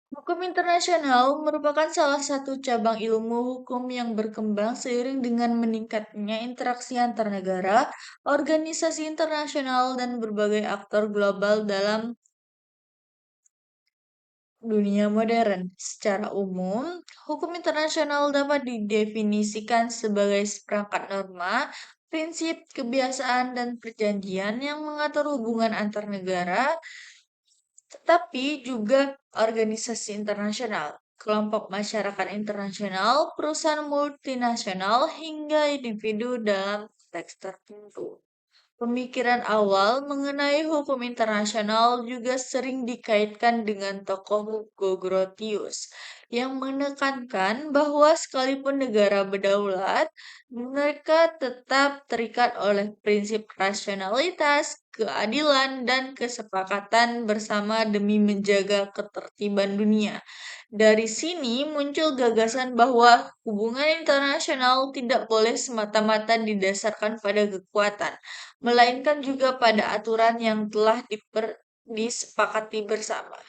Hukum internasional merupakan salah satu cabang ilmu hukum yang berkembang seiring dengan meningkatnya interaksi antar negara, organisasi internasional, dan berbagai aktor global dalam dunia modern. Secara umum, hukum internasional dapat didefinisikan sebagai seperangkat norma, prinsip, kebiasaan, dan perjanjian yang mengatur hubungan antar negara, tetapi juga organisasi internasional, kelompok masyarakat internasional, perusahaan multinasional, hingga individu dalam konteks tertentu. Pemikiran awal mengenai hukum internasional juga sering dikaitkan dengan tokoh Hugo Grotius yang menekankan bahwa sekalipun negara berdaulat, mereka tetap terikat oleh prinsip rasionalitas, keadilan, dan kesepakatan bersama demi menjaga ketertiban dunia. Dari sini muncul gagasan bahwa hubungan internasional tidak boleh semata-mata didasarkan pada kekuatan, melainkan juga pada aturan yang telah disepakati bersama.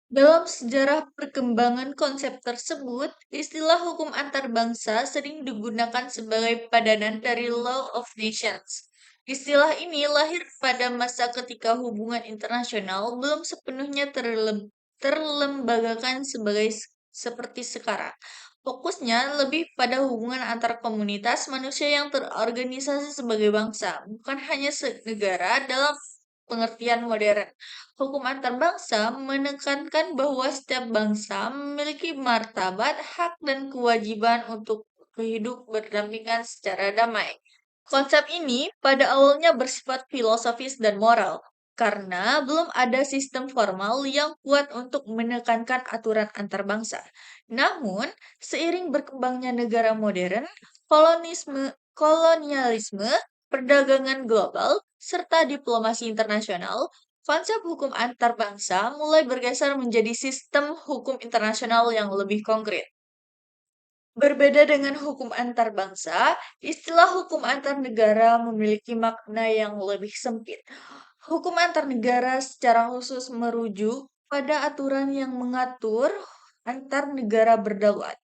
Dalam sejarah perkembangan konsep tersebut, istilah hukum antar bangsa sering digunakan sebagai padanan dari Law of Nations. Istilah ini lahir pada masa ketika hubungan internasional belum sepenuhnya terlembagakan seperti sekarang. Fokusnya lebih pada hubungan antar komunitas manusia yang terorganisasi sebagai bangsa, bukan hanya negara dalam pengertian modern. Hukum antar bangsa menekankan bahwa setiap bangsa memiliki martabat, hak, dan kewajiban untuk hidup berdampingan secara damai. Konsep ini pada awalnya bersifat filosofis dan moral, karena belum ada sistem formal yang kuat untuk menekankan aturan antar bangsa. Namun, seiring berkembangnya negara modern, kolonialisme, perdagangan global, serta diplomasi internasional, konsep hukum antar bangsa mulai bergeser menjadi sistem hukum internasional yang lebih konkret. Berbeda dengan hukum antar bangsa, istilah hukum antar negara memiliki makna yang lebih sempit. Hukum antar negara secara khusus merujuk pada aturan yang mengatur antar negara berdaulat.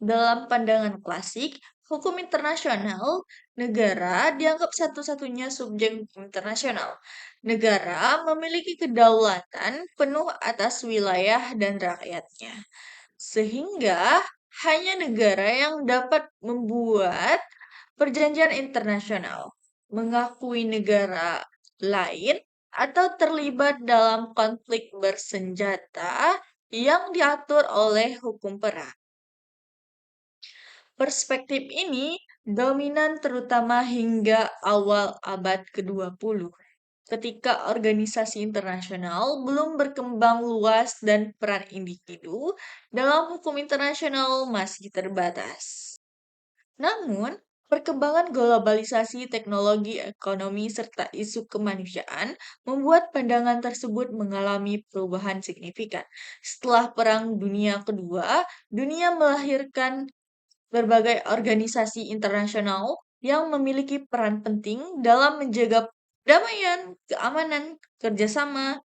Dalam pandangan klasik, hukum internasional, negara dianggap satu-satunya subjek hukum internasional. Negara memiliki kedaulatan penuh atas wilayah dan rakyatnya. Sehingga hanya negara yang dapat membuat perjanjian internasional, mengakui negara lain, atau terlibat dalam konflik bersenjata yang diatur oleh hukum perang. Perspektif ini dominan terutama hingga awal abad ke-20, ketika organisasi internasional belum berkembang luas dan peran individu dalam hukum internasional masih terbatas. Namun, perkembangan globalisasi, teknologi, ekonomi, serta isu kemanusiaan membuat pandangan tersebut mengalami perubahan signifikan. Setelah Perang Dunia Kedua, dunia melahirkan berbagai organisasi internasional yang memiliki peran penting dalam menjaga perdamaian, keamanan, kerjasama,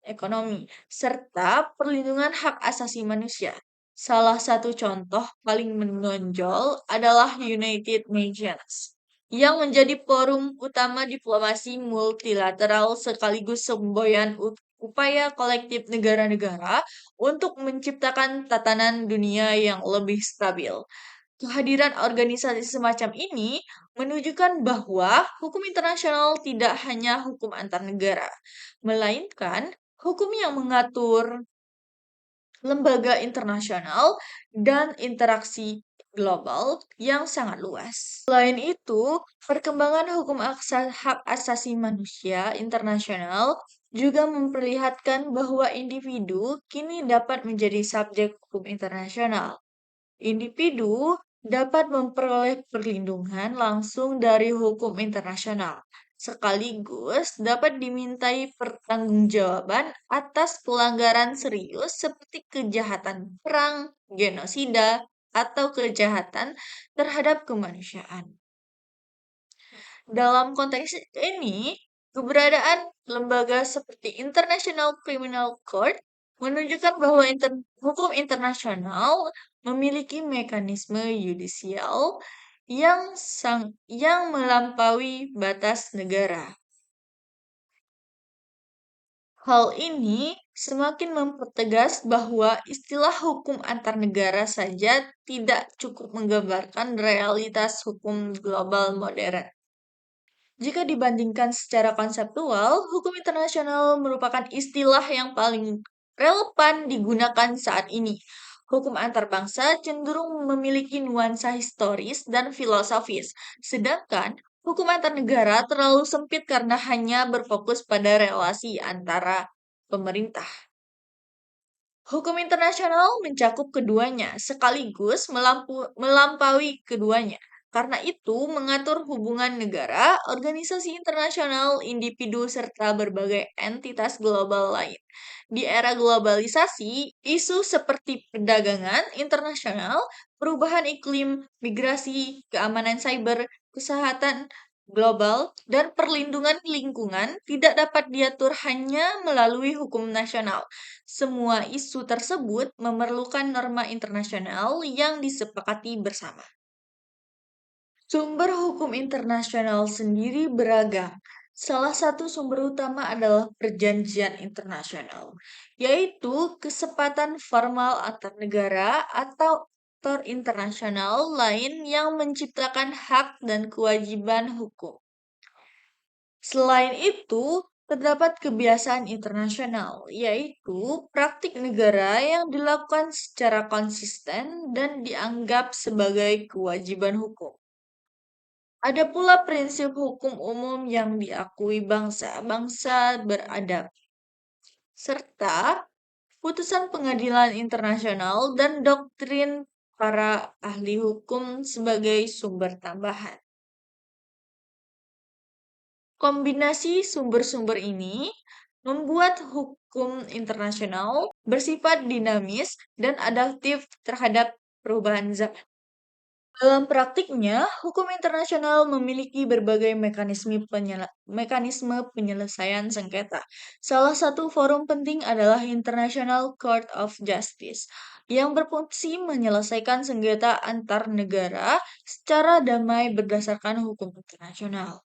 ekonomi, serta perlindungan hak asasi manusia. Salah satu contoh paling menonjol adalah United Nations, yang menjadi forum utama diplomasi multilateral sekaligus semboyan upaya kolektif negara-negara untuk menciptakan tatanan dunia yang lebih stabil. Kehadiran organisasi semacam ini menunjukkan bahwa hukum internasional tidak hanya hukum antar negara, melainkan hukum yang mengatur lembaga internasional dan interaksi global yang sangat luas. Selain itu, perkembangan hukum hak asasi manusia internasional juga memperlihatkan bahwa individu kini dapat menjadi subjek hukum internasional. Individu dapat memperoleh perlindungan langsung dari hukum internasional, sekaligus dapat dimintai pertanggungjawaban atas pelanggaran serius seperti kejahatan perang, genosida, atau kejahatan terhadap kemanusiaan. Dalam konteks ini, keberadaan lembaga seperti International Criminal Court menunjukkan bahwa hukum internasional memiliki mekanisme yudisial yang melampaui batas negara. Hal ini semakin mempertegas bahwa istilah hukum antar negara saja tidak cukup menggambarkan realitas hukum global modern. Jika dibandingkan secara konseptual, hukum internasional merupakan istilah yang paling relevan digunakan saat ini. Hukum antar bangsa cenderung memiliki nuansa historis dan filosofis, sedangkan hukum antar negara terlalu sempit karena hanya berfokus pada relasi antara pemerintah. Hukum internasional mencakup keduanya, sekaligus melampaui keduanya. Karena itu, mengatur hubungan negara, organisasi internasional, individu, serta berbagai entitas global lain. Di era globalisasi, isu seperti perdagangan internasional, perubahan iklim, migrasi, keamanan cyber, kesehatan global, dan perlindungan lingkungan tidak dapat diatur hanya melalui hukum nasional. Semua isu tersebut memerlukan norma internasional yang disepakati bersama. Sumber hukum internasional sendiri beragam. Salah satu sumber utama adalah perjanjian internasional, yaitu kesepakatan formal antar negara atau aktor internasional lain yang menciptakan hak dan kewajiban hukum. Selain itu, terdapat kebiasaan internasional, yaitu praktik negara yang dilakukan secara konsisten dan dianggap sebagai kewajiban hukum. Ada pula prinsip hukum umum yang diakui bangsa-bangsa beradab, serta putusan pengadilan internasional dan doktrin para ahli hukum sebagai sumber tambahan. Kombinasi sumber-sumber ini membuat hukum internasional bersifat dinamis dan adaptif terhadap perubahan zaman. Dalam praktiknya, hukum internasional memiliki berbagai mekanisme penyelesaian sengketa. Salah satu forum penting adalah International Court of Justice, yang berfungsi menyelesaikan sengketa antar negara secara damai berdasarkan hukum internasional.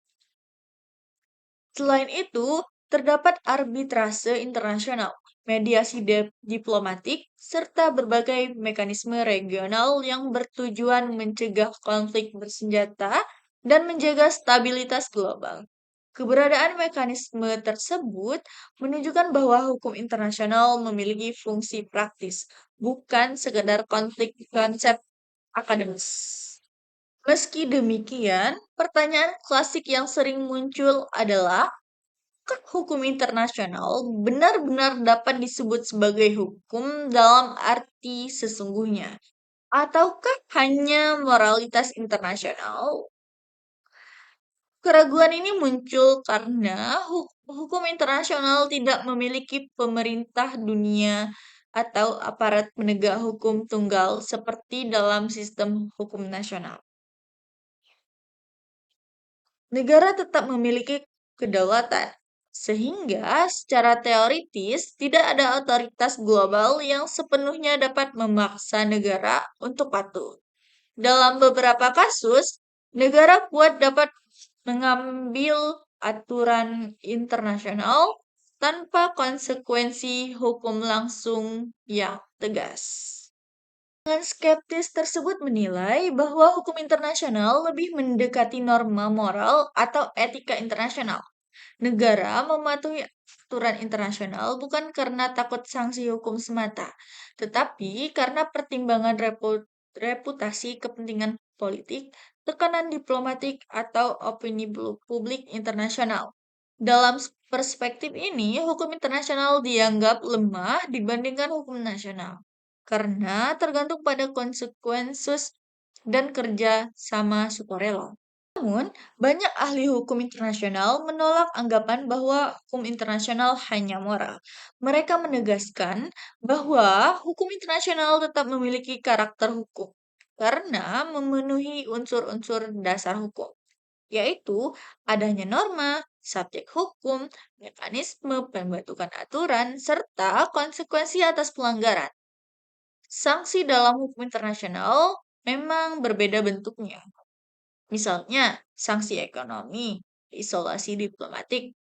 Selain itu, terdapat arbitrase internasional, mediasi diplomatik, serta berbagai mekanisme regional yang bertujuan mencegah konflik bersenjata dan menjaga stabilitas global. Keberadaan mekanisme tersebut menunjukkan bahwa hukum internasional memiliki fungsi praktis, bukan sekedar konflik konsep akademis. Meski demikian, pertanyaan klasik yang sering muncul adalah apakah hukum internasional benar-benar dapat disebut sebagai hukum dalam arti sesungguhnya, ataukah hanya moralitas internasional? Keraguan ini muncul karena hukum internasional tidak memiliki pemerintah dunia atau aparat penegak hukum tunggal seperti dalam sistem hukum nasional. Negara tetap memiliki kedaulatan, sehingga secara teoritis tidak ada otoritas global yang sepenuhnya dapat memaksa negara untuk patuh. Dalam beberapa kasus, negara kuat dapat mengambil aturan internasional tanpa konsekuensi hukum langsung yang tegas. Dengan skeptis tersebut menilai bahwa hukum internasional lebih mendekati norma moral atau etika internasional. Negara mematuhi aturan internasional bukan karena takut sanksi hukum semata, tetapi karena pertimbangan reputasi, kepentingan politik, tekanan diplomatik, atau opini publik internasional. Dalam perspektif ini, hukum internasional dianggap lemah dibandingkan hukum nasional karena tergantung pada konsekuensi dan kerja sama sukarela. Namun, banyak ahli hukum internasional menolak anggapan bahwa hukum internasional hanya moral. Mereka menegaskan bahwa hukum internasional tetap memiliki karakter hukum karena memenuhi unsur-unsur dasar hukum, yaitu adanya norma, subjek hukum, mekanisme pembentukan aturan, serta konsekuensi atas pelanggaran. Sanksi dalam hukum internasional memang berbeda bentuknya. Misalnya, sanksi ekonomi, isolasi diplomatik,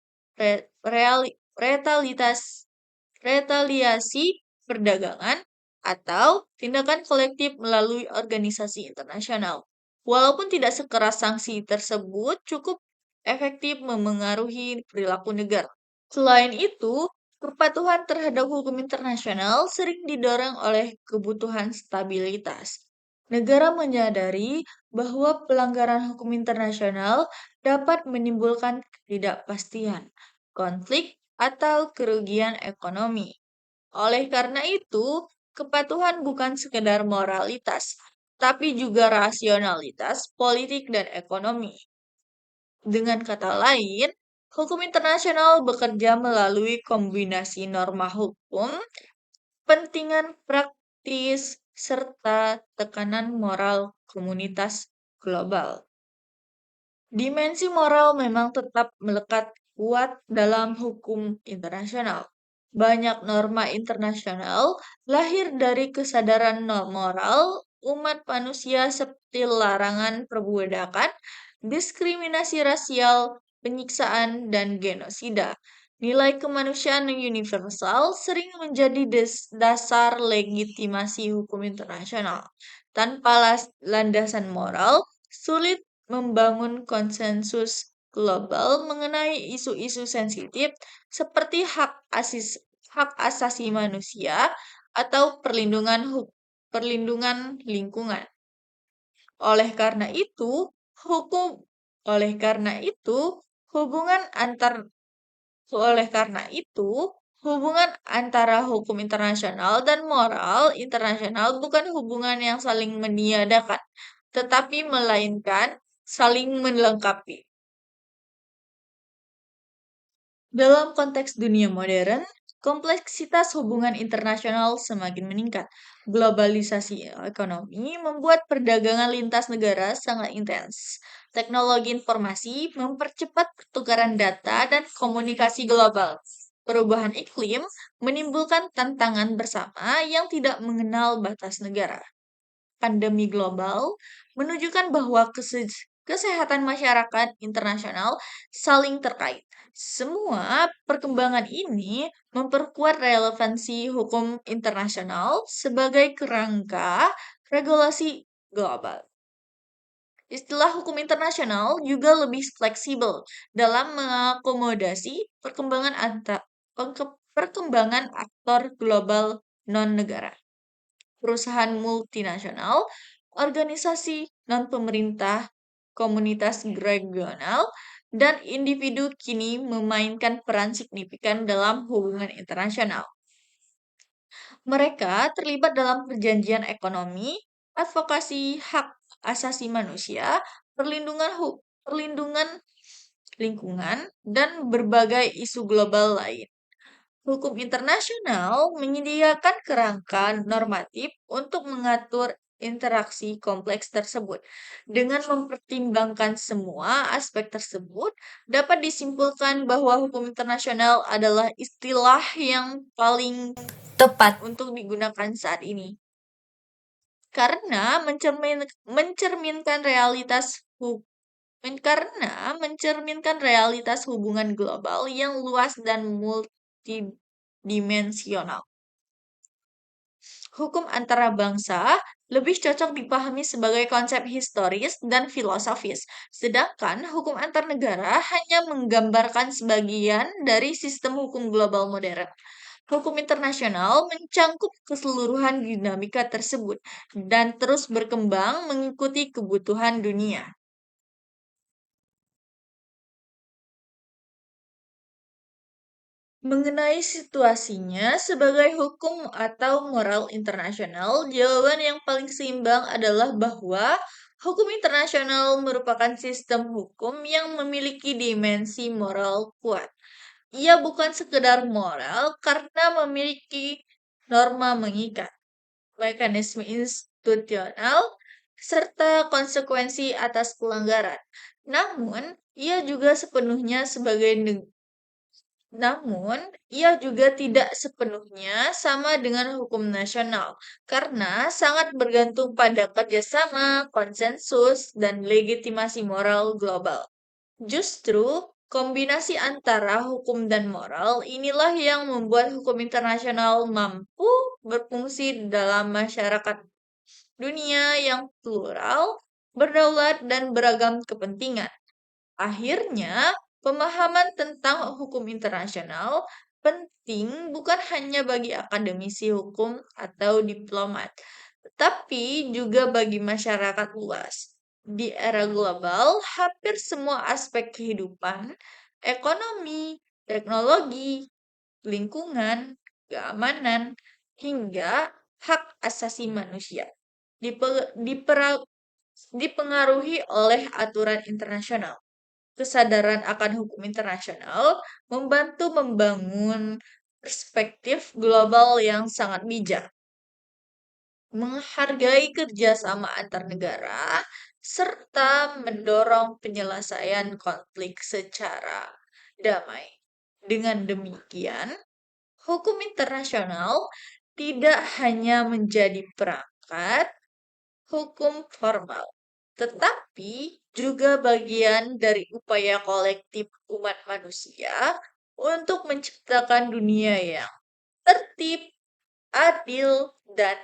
retaliasi perdagangan, atau tindakan kolektif melalui organisasi internasional. Walaupun tidak sekeras sanksi tersebut cukup efektif memengaruhi perilaku negara. Selain itu, kepatuhan terhadap hukum internasional sering didorong oleh kebutuhan stabilitas. Negara menyadari bahwa pelanggaran hukum internasional dapat menimbulkan ketidakpastian, konflik, atau kerugian ekonomi. Oleh karena itu, kepatuhan bukan sekedar moralitas, tapi juga rasionalitas politik dan ekonomi. Dengan kata lain, hukum internasional bekerja melalui kombinasi norma hukum, pentingan praktis, serta tekanan moral komunitas global. Dimensi moral memang tetap melekat kuat dalam hukum internasional. Banyak norma internasional lahir dari kesadaran moral umat manusia seperti larangan perbudakan, diskriminasi rasial, penyiksaan, dan genosida. Nilai kemanusiaan yang universal sering menjadi dasar legitimasi hukum internasional. Tanpa landasan moral, sulit membangun konsensus global mengenai isu-isu sensitif seperti hak asasi manusia atau perlindungan lingkungan. Oleh karena itu, hukum oleh karena itu, hubungan antar oleh karena itu, hubungan antara hukum internasional dan moral internasional bukan hubungan yang saling meniadakan, tetapi melainkan saling melengkapi. Dalam konteks dunia modern, kompleksitas hubungan internasional semakin meningkat. Globalisasi ekonomi membuat perdagangan lintas negara sangat intens. Teknologi informasi mempercepat pertukaran data dan komunikasi global. Perubahan iklim menimbulkan tantangan bersama yang tidak mengenal batas negara. Pandemi global menunjukkan bahwa kesehatan masyarakat internasional saling terkait. Semua perkembangan ini memperkuat relevansi hukum internasional sebagai kerangka regulasi global. Istilah hukum internasional juga lebih fleksibel dalam mengakomodasi perkembangan aktor global non-negara. Perusahaan multinasional, organisasi non-pemerintah, komunitas regional, dan individu kini memainkan peran signifikan dalam hubungan internasional. Mereka terlibat dalam perjanjian ekonomi, advokasi hak asasi manusia, perlindungan lingkungan, dan berbagai isu global lain. Hukum internasional menyediakan kerangka normatif untuk mengatur interaksi kompleks tersebut. Dengan mempertimbangkan semua aspek tersebut, dapat disimpulkan bahwa hukum internasional adalah istilah yang paling tepat untuk digunakan saat ini. Karena mencerminkan realitas hubungan global yang luas dan multidimensional. Hukum antara bangsa lebih cocok dipahami sebagai konsep historis dan filosofis, sedangkan hukum antar negara hanya menggambarkan sebagian dari sistem hukum global modern. Hukum internasional mencangkup keseluruhan dinamika tersebut dan terus berkembang mengikuti kebutuhan dunia. Mengenai situasinya sebagai hukum atau moral internasional, jawaban yang paling seimbang adalah bahwa hukum internasional merupakan sistem hukum yang memiliki dimensi moral kuat. Ia bukan sekedar moral karena memiliki norma mengikat, mekanisme institusional, serta konsekuensi atas pelanggaran. Namun, ia juga sepenuhnya sebagai namun, ia juga tidak sepenuhnya sama dengan hukum nasional, karena sangat bergantung pada kerjasama, konsensus, dan legitimasi moral global. Justru, kombinasi antara hukum dan moral inilah yang membuat hukum internasional mampu berfungsi dalam masyarakat dunia yang plural, berdaulat, dan beragam kepentingan. Akhirnya, pemahaman tentang hukum internasional penting bukan hanya bagi akademisi hukum atau diplomat, tetapi juga bagi masyarakat luas. Di era global, hampir semua aspek kehidupan, ekonomi, teknologi, lingkungan, keamanan, hingga hak asasi manusia dipe- dipera- dipengaruhi oleh aturan internasional. Kesadaran akan hukum internasional membantu membangun perspektif global yang sangat bijak, menghargai kerjasama antar negara, serta mendorong penyelesaian konflik secara damai. Dengan demikian, hukum internasional tidak hanya menjadi perangkat hukum formal, tetapi juga bagian dari upaya kolektif umat manusia untuk menciptakan dunia yang tertib, adil, dan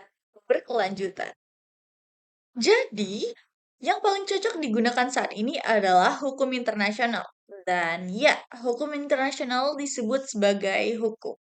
berkelanjutan. Jadi, yang paling cocok digunakan saat ini adalah hukum internasional. Dan ya, hukum internasional disebut sebagai hukum.